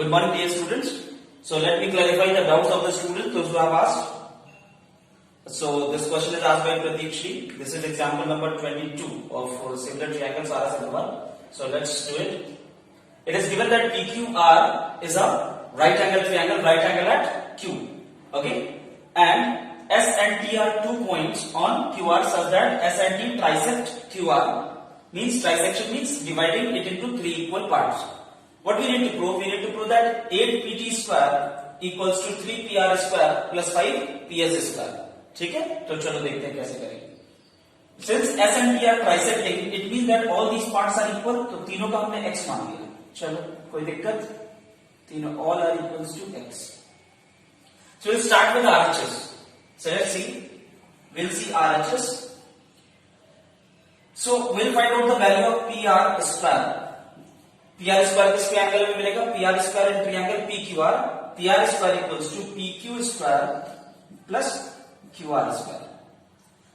Good morning, dear students. So let me clarify the doubts of the students, those who have asked. So this question is asked by Pradeep Shri. This is example number 22 of similar triangles RS and 1. So let's do it. It is given that PQR is a right angle triangle at Q. Okay, and S and T are 2 points on QR such that S and T trisect QR. Means trisection means dividing it into 3 equal parts. What we need to prove? We need to prove that 8 PT square equals to 3 PR square plus 5 PS square. ठीक है, तो चलो देखते हैं कैसे करेंगे. Since S and T are trisecting, it means that all these parts are equal. तो तीनों का हमने x मान लिया. चलो कोई दिक्कत? तीनों all are equals to x. So we'll start with RHS. So let's see. We'll see RHS. So we'll find out the value of PR square. PR square किस ट्रायंगल में मिलेगा? PR square in triangle PQR. PR square equals to PQ square plus QR square.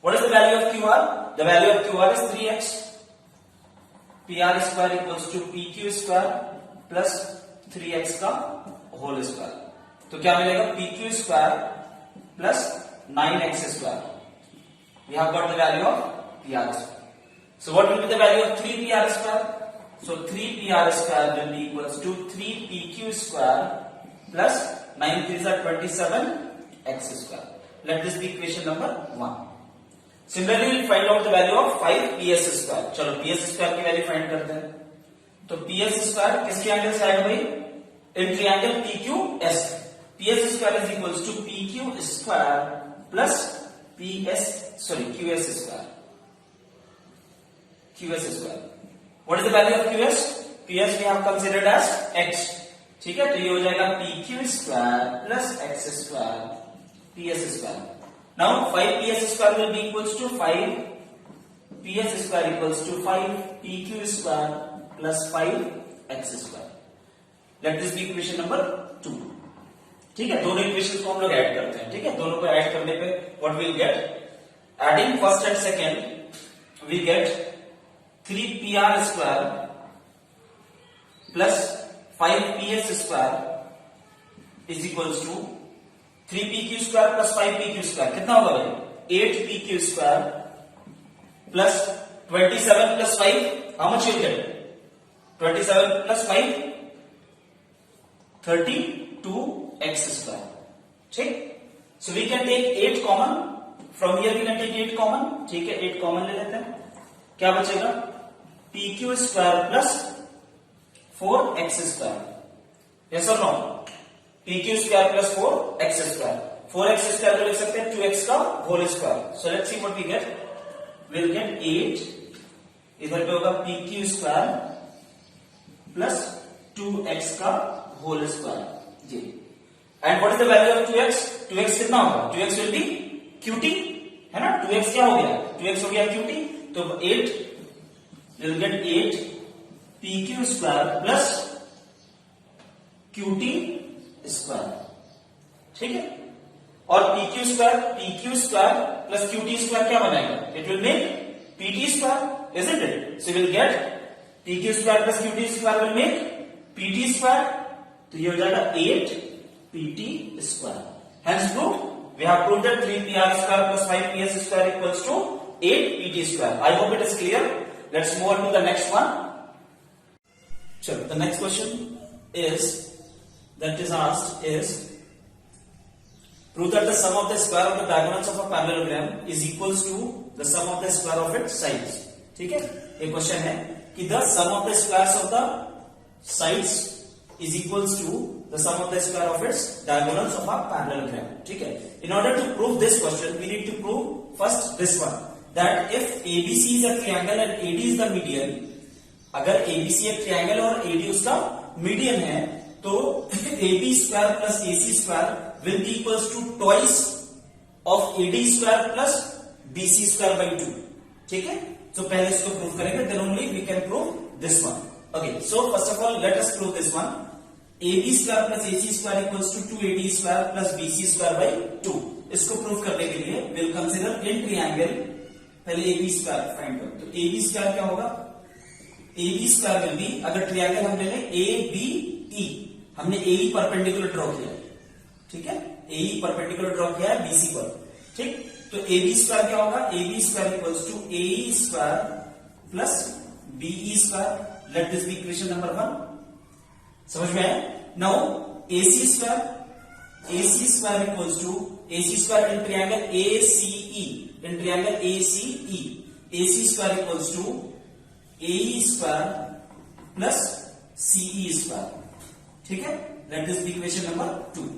What is the value of QR? The value of QR is 3x. PR square equals to PQ square plus 3x का whole square. तो क्या मिलेगा? PQ square plus 9x square. We have got the value of PR square. So what will be the value of 3 PR square? So 3 PR square will be equals to 3 PQ square plus 9 3s are 27 x square. Let this be equation number 1. Similarly, we will find out the value of 5 PS square. चलो PS square की value find करते हैं. तो PS square किस triangle से आएगा भाई? In triangle PQS. PS square is equals to PQ square plus QS square. QS square. What is the value of QS? QS we have considered as x. ठीक है, तो ये हो जाएगा PQ square plus x square PS square. Now 5 PS square will be equals to 5 PS square equals to 5 PQ square plus 5 x square. Let this be equation number 2. ठीक है, दोनों equations को हम लोग ऐड करते हैं. ठीक है, दोनों को ऐड करने पे what we'll get? Adding first and second, we get 3 PR square plus 5 PS square is equals to 3 PQ square plus 5 PQ square. कितना होगा भाई? 8 PQ square plus 27 plus 5. How much you get? 27 plus 5 32 x square. ठीक. So we can take 8 common. From here we can take 8 common. ठीक है, 8 common ले लेते हैं. क्या बचेगा? PQ square plus 4x square. Yes or no? PQ square plus 4x square. 4x square को लिख सकते हैं 2x का whole square. So let's see what we get. We'll get 8. इधर पे होगा PQ square plus 2x का whole square. Ji. And what is the value of 2x? 2x कितना होगा? 2x will be QT. है ना? 2x क्या हो गया? 2x हो गया QT. तो 8 we'll get 8 PQ square plus QT square. ठीक है, और PQ square plus QT square क्या बनाएगा? It will make PT square, isn't it? So we'll get PQ square plus QT square will make PT square. तो ये हो जाएगा 8 PT square. Hence proved. We have proved that 3 PR square plus 5 PS square equals to 8 PT square. I hope it is clear. Let's move on to the next one. Sure. The next question that is asked is prove that the sum of the square of the diagonals of a parallelogram is equals to the sum of the square of its sides. ठीक है, एक question है कि the sum of the squares of the sides is equals to the sum of the square of its diagonals of a parallelogram. ठीक है, in order to prove this question we need to prove first this one, that if ABC is a triangle and AD is the median. अगर ABC एक triangle और AD उसका median है तो AB square plus AC square will be equals to twice of AD square plus BC square by 2. ठीक है, तो पहले इसको प्रूव करेंगे, then only we can prove this one. Okay, so first of all let us prove this one. AB square plus AC square equals to 2AD square plus BC square by 2. इसको prove करने के लिए we'll consider in triangle. पहले AB square find करो. तो AB square क्या होगा? AB square will be, अगर ट्रायंगल हम ले लें ABE, हमने AE परपेंडिकुलर ड्रॉ किया, ठीक है, AE परपेंडिकुलर ड्रॉ किया है BC पर, ठीक। तो AB स्क्वायर क्या होगा, AB square equals to AE square plus BE square, let this B equation number 1, समझ में आया। Now AC square equals to AC square in triangle ACE, in triangle ACE, AC square equals to AE square plus CE square, ठीक है, लेट this B equation number 2।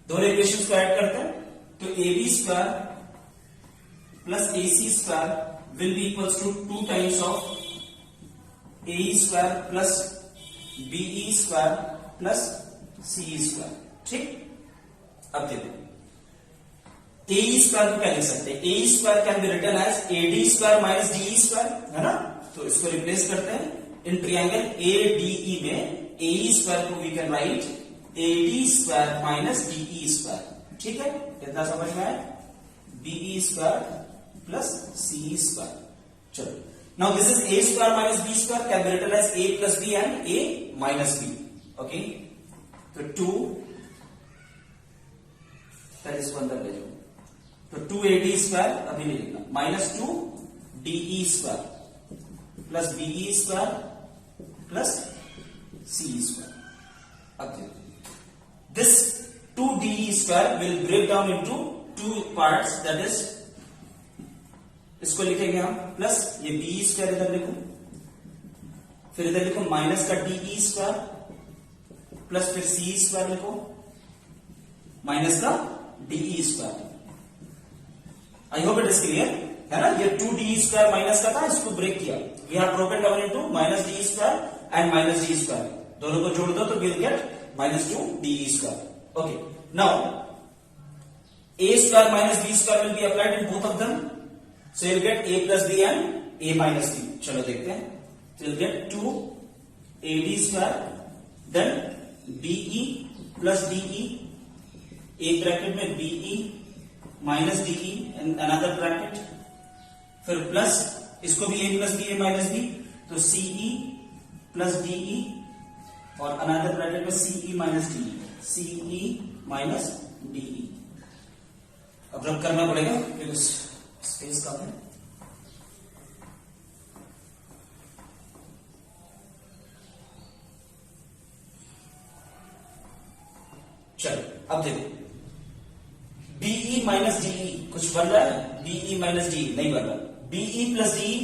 दोनों equations को add करते हैं तो AB square plus AC square will be equals to 2 times of AE square plus BE square plus CE square, ठीक। अब देखो AE स्क्वायर को क्या लिख सकते हैं, AE square can be written as AD square minus DE square, है ना। तो इसको रिप्लेस करते हैं इन ट्रायंगल ADE में AE स्क्वायर को we can write AD square minus DE square, ठीक है, इतना समझ में आया। BE square plus CE square, चलो। Now this is A square minus B square can be written as A plus B and A minus B, okay. तो 2 that is one ले जाओ, तो 2AD स्क्वायर अभी नहीं लिखना, minus 2 DE square plus BE square plus CE square. अब देखो this 2DE square will break down into 2 parts, that is, इसको लिखेंगे हम प्लस ये BE स्क्वायर इधर लिखो, फिर इधर लिखो माइनस का DE स्क्वायर प्लस फिर CE स्क्वायर लिखो माइनस का DE square. I hope it is clear, है ना। ये 2DE स्क्वायर माइनस का था, इसको ब्रेक किया, we have broken down into minus DE square and minus DE square, दोनों को जोड़ दो तो will get minus 2DE square. Okay. Now, A square minus B square will be applied in both of them. So you'll get A plus B and A minus B. चलो देखते हैं. So you'll get 2AD square, then BE plus DE, एक bracket में BE minus DE and another bracket, फिर plus इसको भी A plus B, A minus B, तो CE plus DE और अनदर ब्रैकेट में CE minus DE, CE minus DE। अब रब करना पड़ेगा क्योंकि स्पेस कम है। चलो अब देखो BE माइनस DE कुछ बन रहा है, BE माइनस DE नहीं बन रहा, BE plus DE,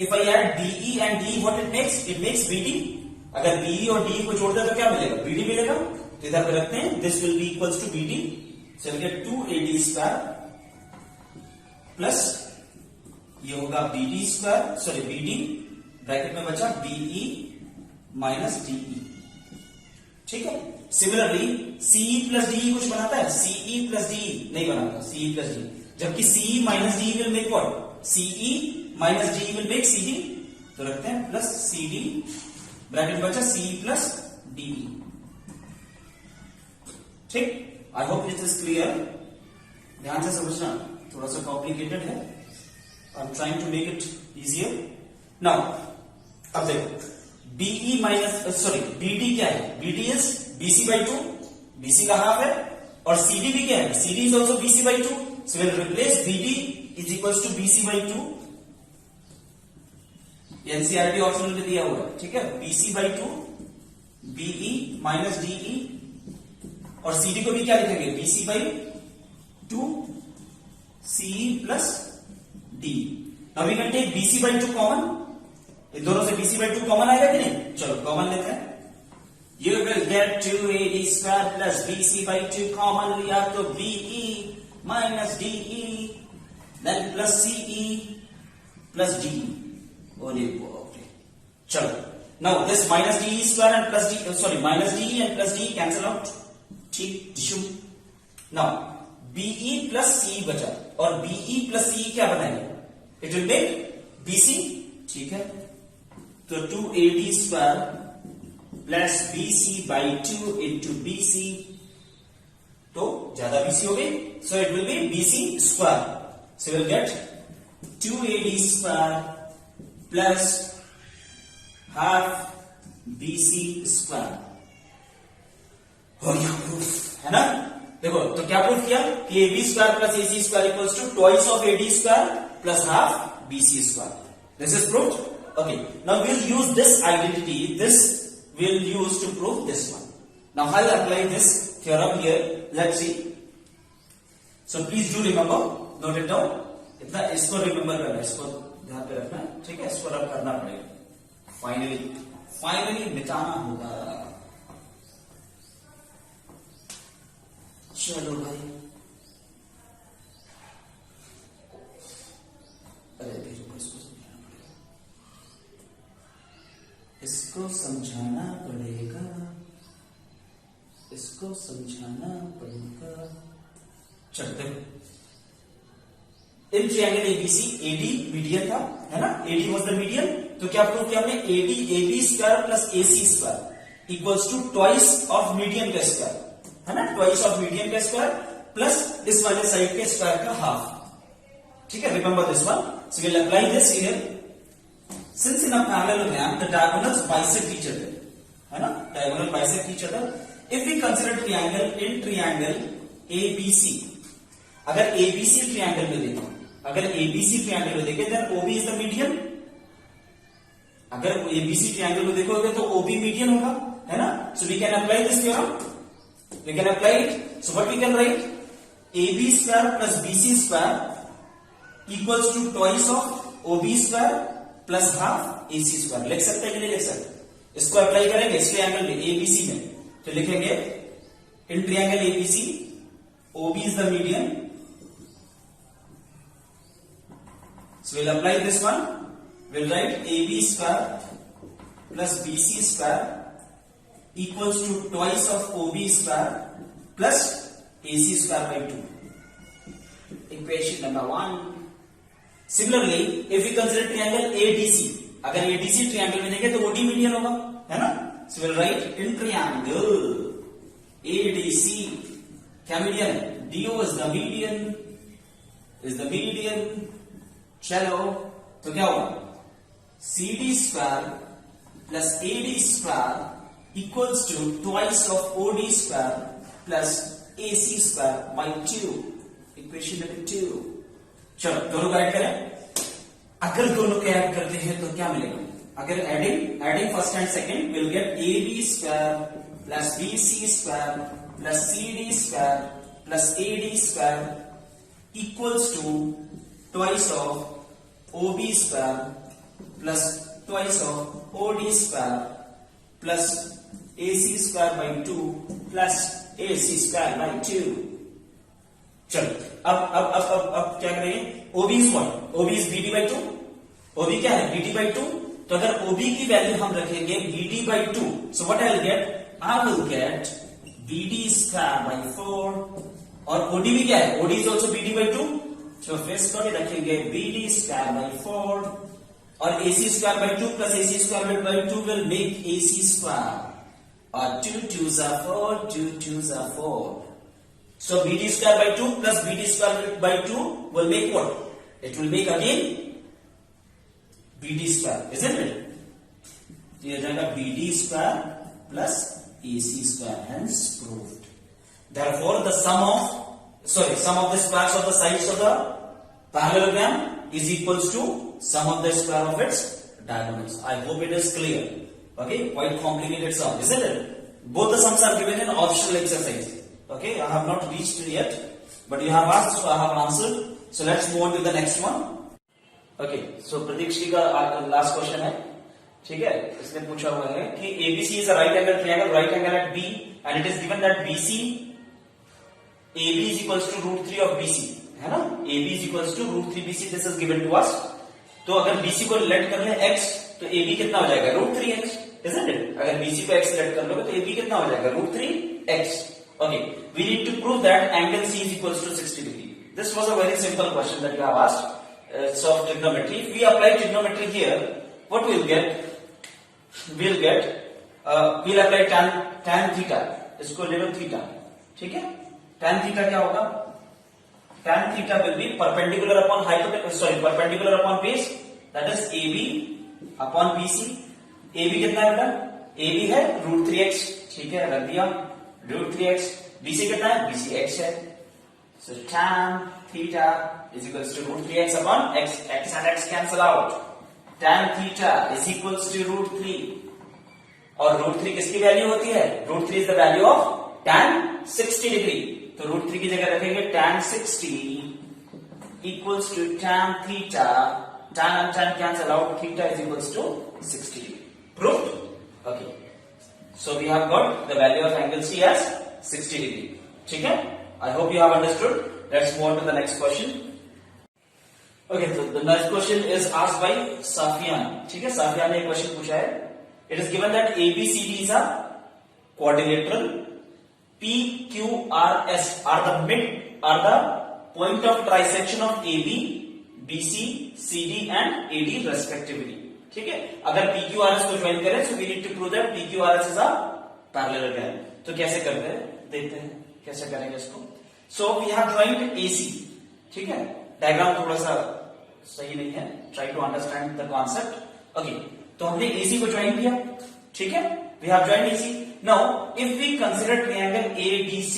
if I add BE and DE what it makes, it makes BD। अगर BE और DE को जोड़ दे तो क्या मिलेगा, BD मिलेगा। तो इधर पे रखते हैं, this will be equals to BD, so will get 2AD square plus ये होगा BD square, sorry BD, bracket में बचा BE माइनस DE, ठीक है। सिमिलरली CE प्लस DE कुछ बनाता है, CE प्लस DE नहीं बनाता, CE प्लस DE, जबकि CE minus DE will make what, CE minus DE will make CD, तो रखते हैं प्लस CD, ब्रैकेट बचा CE प्लस DE, ठीक। I hope it is clear, ध्यान से समझना, थोड़ा सा कॉम्प्लिकेटेड है, I am trying to make it easier. Now अब देखो BE माइनस सॉरी BD क्या है, BD is BC by 2, BC का हाफ है, और CD भी क्या है, CD is also BC by 2, so will replace BD is equals to BC by 2, NCERT option में दिया हुआ है, ठीक है। BC by 2, BE minus DE, और CD को भी क्या लिखेंगे, BC by 2 CE plus DE। Now we can take BC by 2 common, इन दोनों से BC by 2 कॉमन आएगा कि नहीं, चलो कॉमन लेते हैं। You will get 2AD square plus BC by 2 common लिया तो BE minus DE then plus CE plus DE। Okay चलो, now this minus DE square and plus D, sorry minus DE and plus DE cancel out, ठीक टिश्यू। Now BE plus CE बचा, और BE plus CE क्या बनाएगा, it will make BC, ठीक है। तो 2AD square plus BC by 2 into BC, तो ज्यादा BC हो गई, so it will be BC square, so will get 2AD square plus half BC square, हो गया प्रूफ, है ना। देखो तो क्या प्रूफ किया कि AB square plus AC square equals to twice of AD square plus half BC square. This is proved. Okay. Now we'll use this identity. This we'll use to prove this one. Now I'll apply this theorem here. Let's see. So please do remember. Note it down. इतना इसको remember करना, इसको ध्यान पे रखना, ठीक है। इसको रब करना पड़ेगा. Finally मिटाना होगा. चलो भाई. अरे इसको समझाना पड़ेगा, इसको समझाना पड़ेगा. चलते in triangle ABC AD median था, है ना। AD was the median. तो क्या प्रूव किया हमने, AD AB square plus AC square equals to twice of median का स्क्वायर, है ना। ट्वाइस ऑफ मीडियन का स्क्वायर प्लस इस वाले साइड के स्क्वायर का हाफ. ठीक है, remember this one. So we will apply this here. Since in a parallelogram the diagonals bisect each other, है ना, diagonal bisect each other. If we consider triangle in triangle ABC, अगर ABC triangle में देखो, अगर ABC triangle में देखें then OB is the median. अगर ABC triangle में देखोगे तो OB median होगा, है ना. So we can apply this theorem. We can apply it. So what we can write? AB square plus BC square equals to twice of OB square plus half AC square. लिख सकते हैं कि नहीं लिख सकते. इसको अप्लाई करेंगे इस ट्रायंगल में ABC में, तो लिखेंगे in triangle ABC OB is the median. So will apply this one. Will write AB square plus BC square equals to twice of OB square plus AC square by 2. Equation number 1. Similarly, if we consider triangle ADC, अगर ADC triangle में देखें तो OD median होगा, है ना. So we'll write in triangle ADC क्या median है, DO is the median. चलो तो क्या होगा, CD square plus AD square equals to twice of OD square plus AC square by 2. Equation number 2. चलो दोनों को ऐड करें. अगर दोनों को ऐड करते हैं तो क्या मिलेगा, अगर adding first and second will get AB square plus BC square plus CD square plus AD square equals to twice of OB square plus twice of OD square plus AC square by 2 plus AC square by 2. चलो अब क्या करेंगे, OB is what, OB is BD by 2. OB क्या है, BD by 2. तो अगर OB की value हम रखेंगे BD by 2, so what I will get BD square by 4. और OD भी क्या है, OD is also BD by 2. तो फिर इसको रखेंगे BD स्क्वायर बाई 4 और AC square by 2 plus AC square by 2 will make AC square. और 2 2s are 4, 2 2s are 4. So BD square by 2 plus BD square by 2 will make what? It will make again BD square, isn't it? ये जाएगा BD square plus AC square, hence proved. Therefore, the sum of the squares of the sides of the parallelogram is equals to sum of the square of its diagonals. I hope it is clear. Okay, quite complicated sum, isn't it? Both the sums are given in optional exercise. Okay, I have not reached yet, but you have asked, so I have answered. So let's move on to the next one. Okay, so प्रतीक्षी का last question है, ठीक है. इसने पूछा हुआ है कि ABC is a right angle triangle, right angle at B, and it is given that BC AB is equals to √3 of BC, है ना. AB is equals to √3 BC. This is given to us. तो अगर BC को late कर ले x, तो AB कितना हो जाएगा, √3x, isn't it? अगर BC को x लेट कर लोगे तो AB कितना हो जाएगा, √3x. Okay, we need to prove that angle C is equals to 60 degree. This was a very simple question that you have asked. It's of trigonometry. If we apply trigonometry here, what we'll get? We'll apply tan theta. इसको ले लो theta, ठीक है. Tan theta क्या होगा? Tan theta will be perpendicular upon base. That is AB upon BC. AB कितना है बेटा? AB है √3x, ठीक है, रख दिया. √3x, BC कितना है, BC x है, so tan theta is equals to √3x upon x, x and x cancel out, tan theta is equals to √3, और √3 किसकी वैल्यू होती है, √3 is the value of tan 60 degree, तो √3 की जगह रखेंगे tan 60 equals to tan theta, tan and tan cancel out, theta is equals to 60 degree. Proved? Okay. So we have got the value of angle C as 60 degree. ठीक है? I hope you have understood. Let's move on to the next question. Okay, so the next question is asked by Safiyan. ठीक है? Safiyan ने एक question पूछा है. It is given that ABCD is a quadrilateral. PQRS are the point of trisection of AB, BC, CD and AD respectively. ठीक है, अगर PQRS को ज्वाइन करें so we need to prove that PQRS is a parallelogram. तो कैसे करते हैं, देखते हैं कैसे करेंगे इसको. So we have joined AC. ठीक है, डायग्राम थोड़ा सा सही नहीं है, try to understand the concept. Okay, तो हमने AC को ज्वाइन किया. ठीक है, we have joined AC. Now if we consider triangle ADC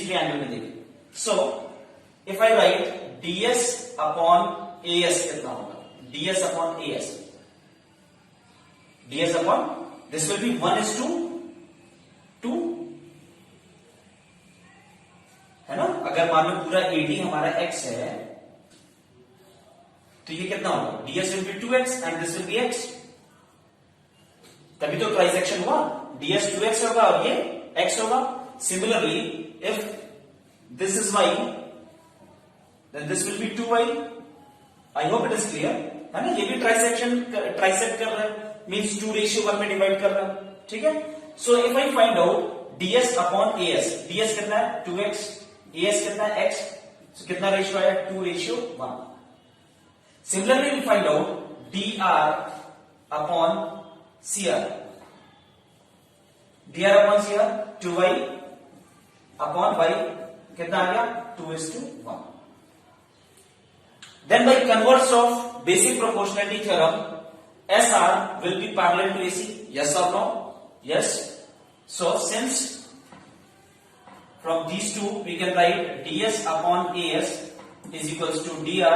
triangle में देखें, so if I write ds upon AS कितना होगा, ds upon AS, ds upon this will be 1:2, है ना. अगर मान लो पूरा AD हमारा x है तो ये कितना होगा, ds will be 2x and this will be x, तभी तो ट्राइसेक्शन हुआ, ds 2x होगा और ये x होगा. Similarly if this is y then this will be 2y. I hope it is clear, है ना. ये भी ट्राइसेक्ट कर रहा है, मींस 2:1 में डिवाइड कर रहा है. ठीक है, so if I find out ds upon as, ds कितना है 2x, as कितना है x, so कितना रेशियो आया 2:1. Similarly we find out dr upon cr, dr upon cr 2y upon y कितना आ गया 2:1. Then by converse of basic proportionality theorem, SR will be parallel to AC. Yes or no? Yes. So since from these two we can write ds upon AS is equals to dr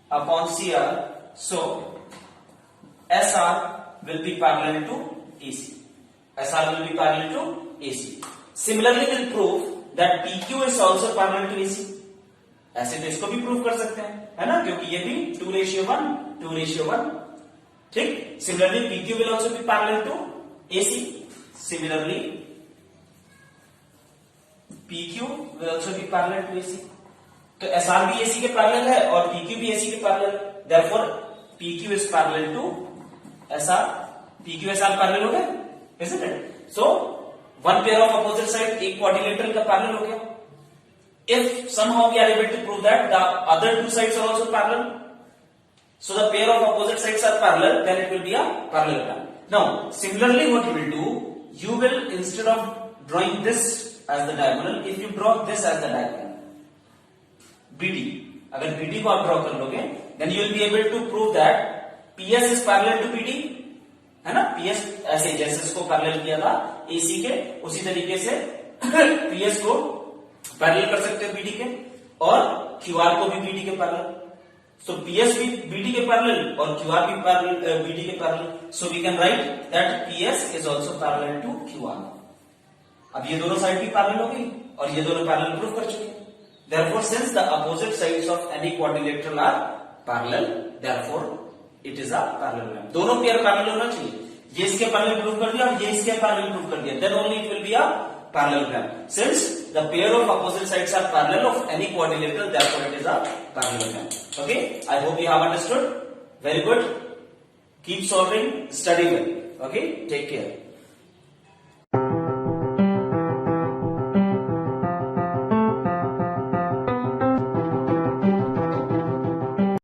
upon CR. So SR will be parallel to AC. SR will be parallel to AC. Similarly, we'll prove that PQ is also parallel to AC. ऐसे तो इसको भी prove कर सकते हैं, है ना, क्योंकि ये भी 2:1. ठीक. Similarly PQ will also be parallel to AC. Similarly PQ will also be parallel to AC. तो SR भी AC के पैरेलल है और PQ भी AC के parallel, therefore PQ is parallel to SR. PQ SR parallel हो गए, isn't it? So one pair of opposite side एक quadrilateral का पैरेलल हो गया. If somehow we are able to prove that the other two sides are also parallel, so the pair of opposite sides are parallel, then it will be a parallelogram. Now similarly what you will do, you will instead of drawing this as the diagonal, if you draw this as the diagonal BD, अगर BD को आप draw कर लोगे then you will be able to prove that PS is parallel to BD, है ना. PS ऐसे जैसे इसको पैरेलल किया था AC के, उसी तरीके से PS को पैरेलल कर सकते हैं BD के, और QR को भी BD के पैरेलल. सो PS भी BD के पैरेलल और QR भी BD के parallel. So we can write that PS is also parallel to QR. अब ये दोनों साइड भी पैरेलल हो गई और ये दोनों पैरेलल प्रूव कर चुके हैं. Therefore since the opposite sides of any quadrilateral are parallel, therefore it is a parallelogram. दोनों पेयर पैरेलल होना चाहिए. ये इसके पैरेलल प्रूव कर दिया और ये इसके पैरेलल प्रूव कर दिया, then only it will be a parallelogram. Since the pair of opposite sides are parallel of any quadrilateral, therefore it is a parallelogram. Okay, I hope you have understood. Very good. Keep solving, study well. Okay, take care.